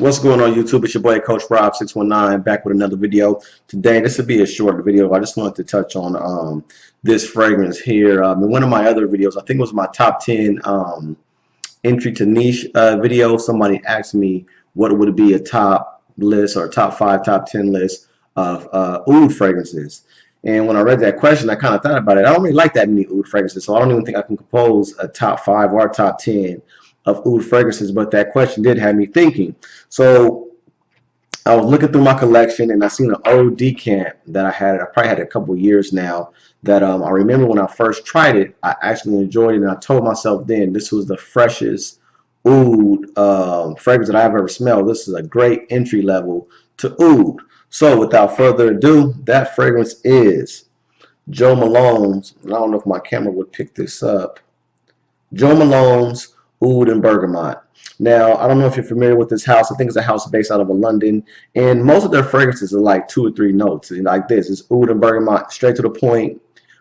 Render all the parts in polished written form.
What's going on YouTube? It's your boy Coach Rob 619 back with another video. Today this will be a short video. I just wanted to touch on this fragrance here. In one of my other videos, I think it was my top 10 entry to niche video, somebody asked me what would be a top list or top 5, top 10 list of oud fragrances. And when I read that question, I kind of thought about it. I don't really like that many oud fragrances, so I don't even think I can compose a top 5 or top 10 of oud fragrances, but that question did have me thinking. So I was looking through my collection and I seen an old decant that I probably had a couple years now, that I remember when I first tried it, I actually enjoyed it, and I told myself then this was the freshest oud fragrance that I've ever smelled. This is a great entry level to oud. So without further ado, that fragrance is Joe Malone's, I don't know if my camera would pick this up, Joe Malone's Oud and Bergamot. Now, I don't know if you're familiar with this house. I think it's a house based out of London, and most of their fragrances are like 2 or 3 notes. And like this, it's Oud and Bergamot, straight to the point.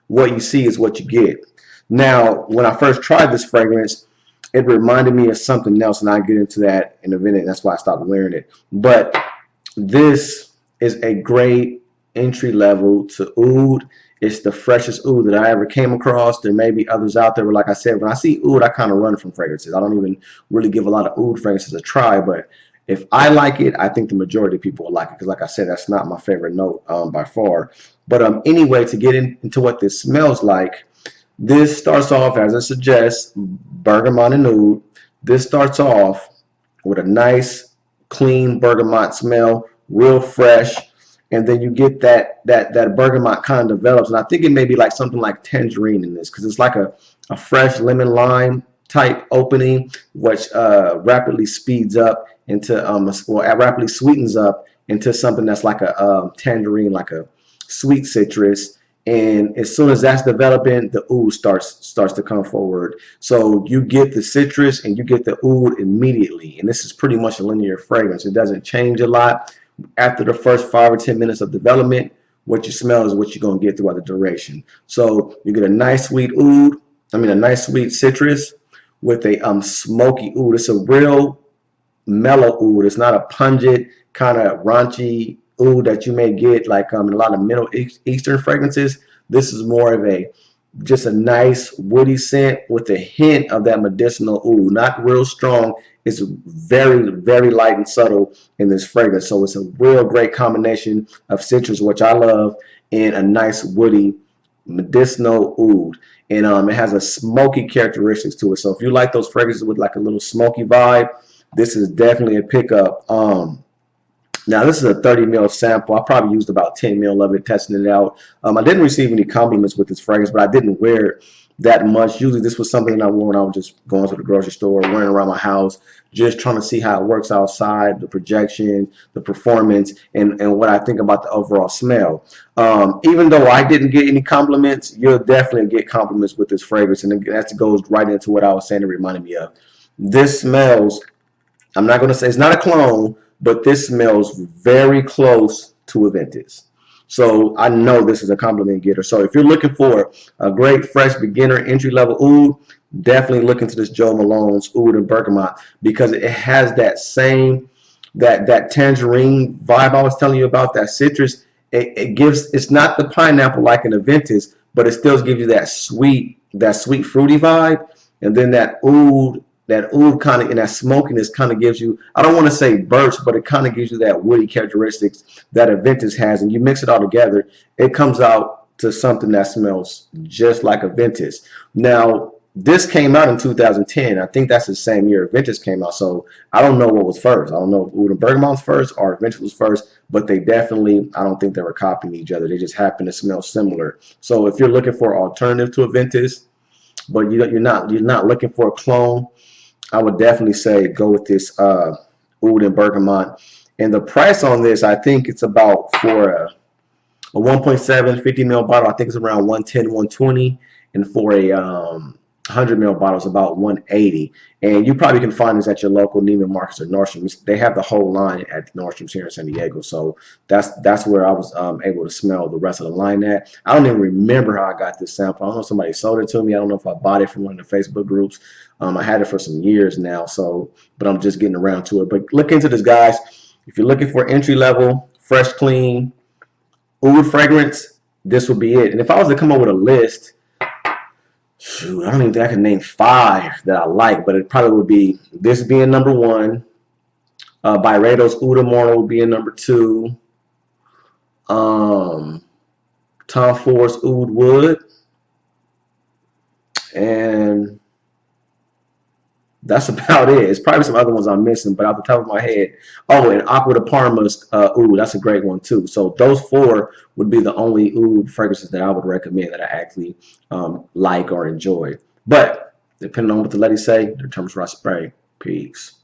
What you see is what you get. Now, when I first tried this fragrance, it reminded me of something else, and I'll get into that in a minute. That's why I stopped wearing it. But this is a great entry level to oud. It's the freshest oud that I ever came across. There may be others out there, but like I said, when I see oud, I kind of run from fragrances. I don't even really give a lot of oud fragrances a try, but if I like it, I think the majority of people will like it, because like I said, that's not my favorite note by far. But anyway, to get into what this smells like, this starts off, as it suggests, bergamot and oud. This starts off with a nice, clean bergamot smell, real fresh. And then you get that bergamot kind of develops, and I think it may be like something like tangerine in this, because it's like a fresh lemon lime type opening, which rapidly speeds up into rapidly sweetens up into something that's like a tangerine, like a sweet citrus. And as soon as that's developing, the oud starts to come forward. So you get the citrus and you get the oud immediately, and this is pretty much a linear fragrance. It doesn't change a lot. After the first 5 or 10 minutes of development, what you smell is what you're going to get throughout the duration. So you get a nice sweet oud, a nice sweet citrus with a smoky oud. It's a real mellow oud. It's not a pungent kind of raunchy oud that you may get like in a lot of Middle Eastern fragrances. This is more of just a nice woody scent with a hint of that medicinal oud. Not real strong. It's very, very light and subtle in this fragrance. So it's a real great combination of citrus, which I love, and a nice woody medicinal oud. And it has a smoky characteristics to it. So if you like those fragrances with like a little smoky vibe, this is definitely a pickup. Now this is a 30 ml sample. I probably used about 10 ml of it, testing it out. I didn't receive any compliments with this fragrance, but I didn't wear it that much. Usually this was something that I wore when I was just going to the grocery store, wearing around my house, just trying to see how it works outside, the projection, the performance, and what I think about the overall smell. Even though I didn't get any compliments, you'll definitely get compliments with this fragrance, and that goes right into what I was saying. It reminded me of. This smells, I'm not going to say it's not a clone, but this smells very close to a Ventus. So I know this is a compliment getter. So if you're looking for a great fresh beginner entry level oud, definitely look into this Joe Malone's Oud and Bergamot, because it has that same that tangerine vibe I was telling you about, that citrus. It gives, it's not the pineapple like in a Ventus, but it still gives you that sweet fruity vibe, and then that oud kind of, and that smokiness kind of gives you, I don't want to say burst, but it kind of gives you that woody characteristics that a Ventus has, and you mix it all together, it comes out to something that smells just like a Ventus. Now, this came out in 2010. I think that's the same year Ventus came out, so I don't know what was first. I don't know if Oud and Bergamot was first or if Ventus was first, but they definitely, I don't think they were copying each other. They just happen to smell similar. So if you're looking for an alternative to a Ventus, but you're not looking for a clone, I would definitely say go with this Oud and Bergamot. And the price on this, I think it's about, for a 1.7 50 ml bottle, I think it's around 110, 120. And for a 100 ml bottles about 180, and you probably can find this at your local Neiman Marcus or Nordstrom's. They have the whole line at Nordstrom's here in San Diego, so that's where I was able to smell the rest of the line at. I don't even remember how I got this sample. I don't know if somebody sold it to me. I don't know if I bought it from one of the Facebook groups. I had it for some years now, so but I'm just getting around to it. But look into this, guys. If you're looking for entry level, fresh, clean oud fragrance, this would be it. And if I was to come up with a list, shoot, I don't even think I can name 5 that I like, but it probably would be this being number 1. Byredo's Oud Amorno would be in number 2. Tom Ford's Oud Wood. And that's about it. It's probably some other ones I'm missing, but off the top of my head. Oh, and Aqua de Parma's Oud. That's a great one, too. So those 4 would be the only oud fragrances that I would recommend that I actually like or enjoy. But depending on what the ladies say, determines where I spray. Peace.